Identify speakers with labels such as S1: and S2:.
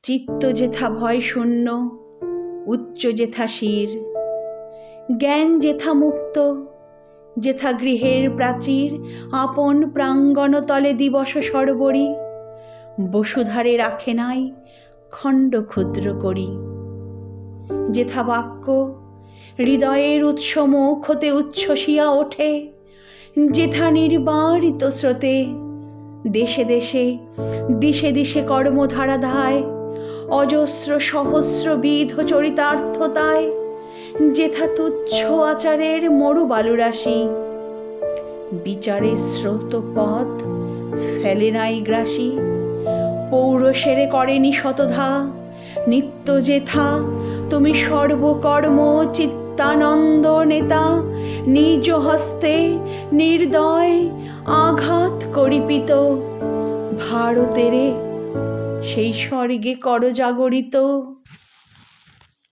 S1: চিত্ত যেথা ভয় শূন্য, উচ্চ যেথা শির, জ্ঞান যেথা মুক্ত, যেথা গৃহের প্রাচীর আপন প্রাঙ্গণ তলে দিবস সর্বরি, বসুধারে রাখে নাই খণ্ড ক্ষুদ্র করি। যেথা বাক্য হৃদয়ের উৎস মুখ হতে উচ্ছ্বসিয়া ওঠে, যেথা নির্বারিত স্রোতে দেশে দেশে দিশে দিশে কর্মধারা ধায়, অজস্র সহস্রবিধ চরিতার্থতায়, যেথা তুচ্ছ আচারের মরু বালুরাশি, বিচারে স্রোত পথ ফেলে নাই গ্রাসী, পৌরসেরে করেনি শতধা, নিত্য যেথা তুমি সর্বকর্ম চিত্তানন্দ নেতা, নিজ হস্তে নির্দয় আঘাত করিপিত, ভারতেরে সেই স্বর্গে কর জাগরিত।